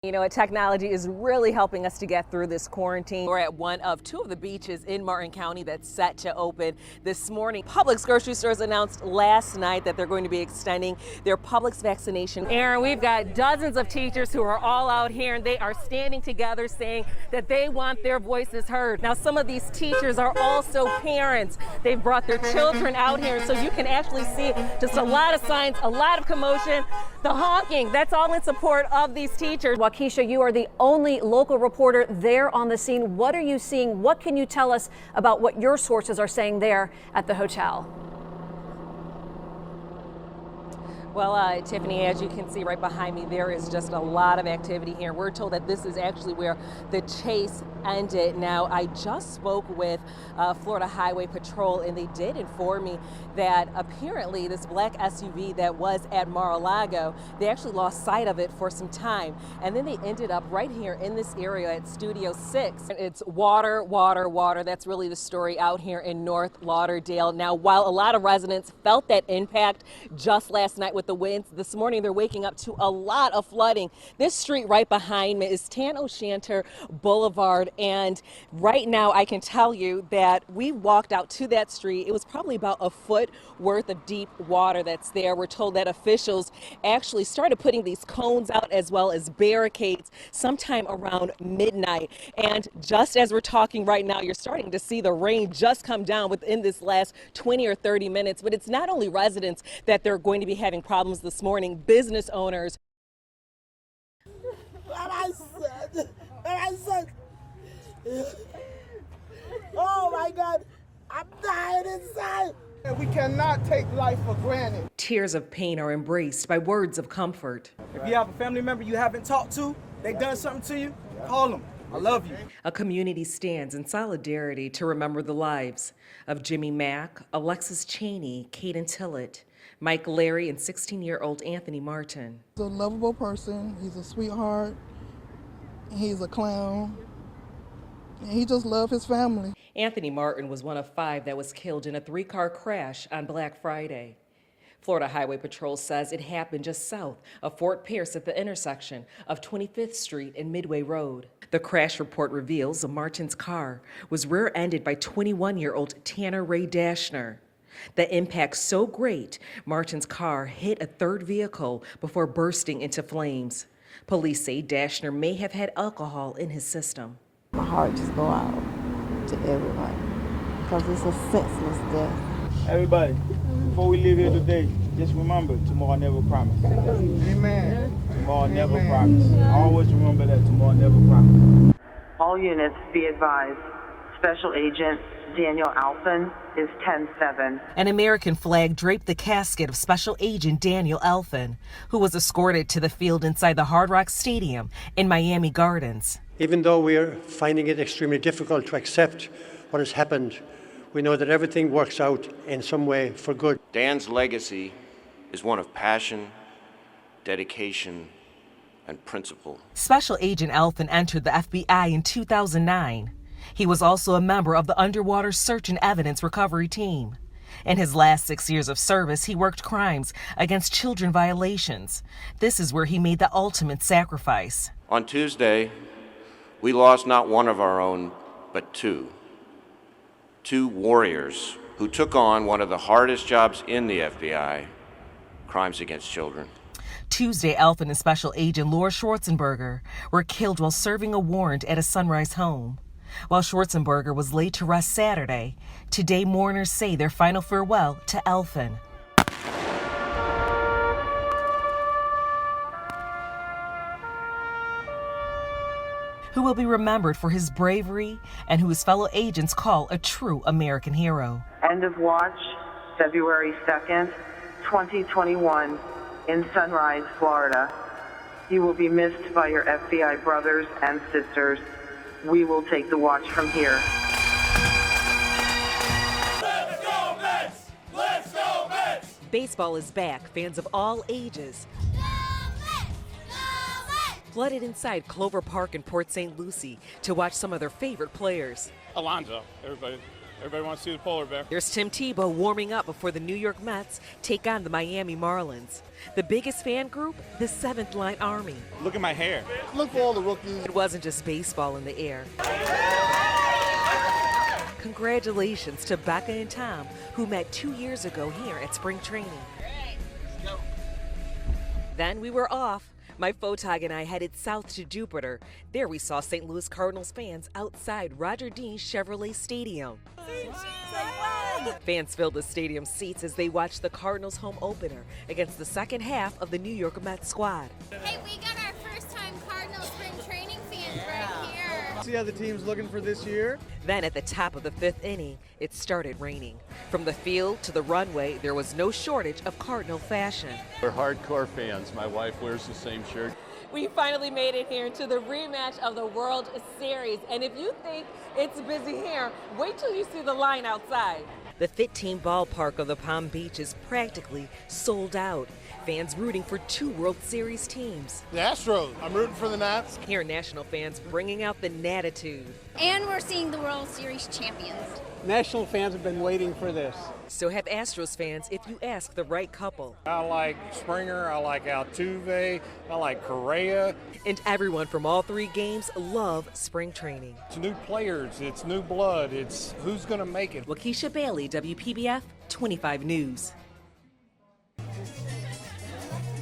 You know, technology is really helping us to get through this quarantine. We're at one of two of the beaches in Martin County that's set to open this morning. Publix grocery stores announced last night that they're going to be extending their Publix vaccination. Aaron, we've got dozens of teachers who are all out here and they are standing together saying that they want their voices heard. Now, some of these teachers are also parents. They've brought their children out here, so you can actually see just a lot of signs, a lot of commotion. The honking, that's all in support of these teachers. Wakisha, you are the only local reporter there on the scene. What are you seeing? What can you tell us about what your sources are saying there at the hotel? Well, Tiffany, as you can see right behind me, there is just a lot of activity here. We're told that this is actually where the chase ended. Now, I just spoke with Florida Highway Patrol, and they did inform me that apparently this black SUV that was at Mar-a-Lago, they actually lost sight of it for some time. And then they ended up right here in this area at Studio 6. It's water, water, water. That's really the story out here in North Lauderdale. Now, while a lot of residents felt that impact just last night with the winds, this morning they're waking up to a lot of flooding. This street right behind me is Tan O'Shanter Boulevard, and right now I can tell you that we walked out to that street. It was probably about a foot worth of deep water that's there. We're told that officials actually started putting these cones out as well as barricades sometime around midnight. And just as we're talking right now, you're starting to see the rain just come down within this last 20 or 30 minutes. But it's not only residents that they're going to be having problems this morning, business owners. Oh my God, I'm dying inside. We cannot take life for granted. Tears of pain are embraced by words of comfort. If you have a family member you haven't talked to, they done something to you, call them. I love you. A community stands in solidarity to remember the lives of Jimmy Mack, Alexis Cheney, Caden Tillett, Mike Larry, and 16-year-old Anthony Martin. He's a lovable person. He's a sweetheart. He's a clown. And he just loved his family. Anthony Martin was one of 5 that was killed in a 3-car crash on Black Friday. Florida Highway Patrol says it happened just south of Fort Pierce at the intersection of 25th Street and Midway Road. The crash report reveals Martin's car was rear-ended by 21-year-old Tanner Ray Dashner. The impact so great, Martin's car hit a third vehicle before bursting into flames. Police say Dashner may have had alcohol in his system. My heart just go out to everybody because it's a senseless death. Everybody, before we leave here today, just remember, tomorrow never promised. Amen. Tomorrow never promised. Always remember that tomorrow never promised. All units be advised. Special Agent Daniel Alphen is 10-7. An American flag draped the casket of Special Agent Daniel Alphen, who was escorted to the field inside the Hard Rock Stadium in Miami Gardens. Even though we are finding it extremely difficult to accept what has happened, we know that everything works out in some way for good. Dan's legacy is one of passion, dedication, and principle. Special Agent Alphen entered the FBI in 2009. He was also a member of the Underwater Search and Evidence Recovery Team. In his last 6 years of service, he worked crimes against children violations. This is where he made the ultimate sacrifice. On Tuesday, we lost not one of our own, but 2. 2 warriors who took on one of the hardest jobs in the FBI, crimes against children. Tuesday, Alphen and Special Agent Laura Schwarzenberger were killed while serving a warrant at a Sunrise home. While Schwarzenberger was laid to rest Saturday, today mourners say their final farewell to Alphen. Who will be remembered for his bravery and who his fellow agents call a true American hero. End of watch, February 2nd, 2021, in Sunrise, Florida. You will be missed by your FBI brothers and sisters. We will take the watch from here. Let's go Mets! Let's go Mets! Baseball is back. Fans of all ages flooded inside Clover Park in Port St. Lucie to watch some of their favorite players. Alonzo, everybody Everybody wants to see the polar bear. There's Tim Tebow warming up before the New York Mets take on the Miami Marlins. The biggest fan group, the 7th Line Army. Look at my hair. Look for all the rookies. It wasn't just baseball in the air. Congratulations to Becca and Tom, who met 2 years ago here at spring training. Then we were off. My photog and I headed south to Jupiter. There we saw St. Louis Cardinals fans outside Roger Dean Chevrolet Stadium. Fans filled the stadium seats as they watched the Cardinals home opener against the second half of the New York Mets squad. Hey, we got our first time Cardinals spring training fans right here. See how the team's looking for this year? Then at the top of the 5th inning, it started raining. From the field to the runway, there was no shortage of Cardinal fashion. We're hardcore fans. My wife wears the same shirt. We finally made it here to the rematch of the World Series. And if you think it's busy here, wait till you see the line outside. The 15 ballpark of the Palm Beach is practically sold out. Fans rooting for 2 World Series teams. The Astros. I'm rooting for the Nats. Here, national fans bringing out the natitude. And we're seeing the World Series champions. National fans have been waiting for this. So have Astros fans if you ask the right couple. I like Springer, I like Altuve, I like Correa. And everyone from all 3 games love spring training. It's new players, it's new blood, it's who's going to make it. Wakisha Bailey, WPBF 25 News.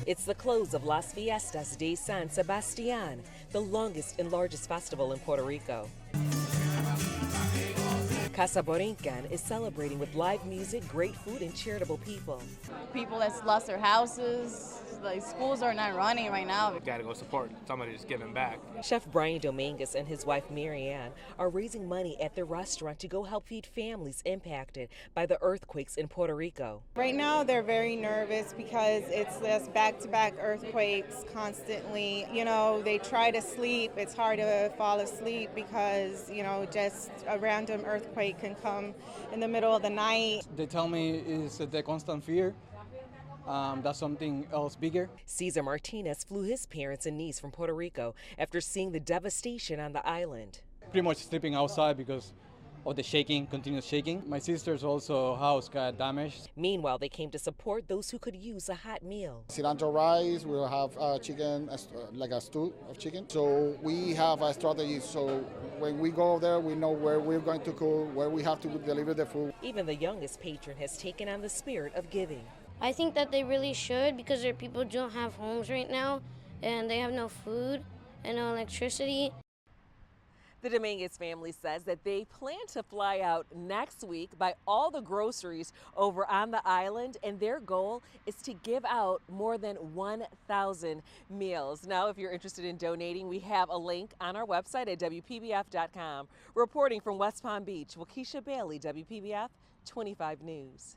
It's the close of Las Fiestas de San Sebastián, the longest and largest festival in Puerto Rico. Casa Borinquen is celebrating with live music, great food, and charitable people. People that's lost their houses, like schools are not running right now. Gotta go support somebody who's giving back. Chef Brian Dominguez and his wife Marianne are raising money at their restaurant to go help feed families impacted by the earthquakes in Puerto Rico. Right now they're very nervous because it's this back-to-back earthquakes constantly. You know, they try to sleep. It's hard to fall asleep because, you know, just a random earthquake can come in the middle of the night. They tell me it's the constant fear. That's something else bigger. Cesar Martinez flew his parents and niece from Puerto Rico after seeing the devastation on the island. Pretty much sleeping outside because of the shaking, continuous shaking. My sister's also house got damaged. Meanwhile, they came to support those who could use a hot meal. Cilantro rice, we'll have chicken, like a stew of chicken. So we have a strategy, so when we go there, we know where we're going to cook, where we have to deliver the food. Even the youngest patron has taken on the spirit of giving. I think that they really should because their people don't have homes right now and they have no food and no electricity. The Dominguez family says that they plan to fly out next week, buy all the groceries over on the island, and their goal is to give out more than 1,000 meals. Now, if you're interested in donating, we have a link on our website at WPBF.com. Reporting from West Palm Beach, Wakisha Bailey, WPBF 25 News.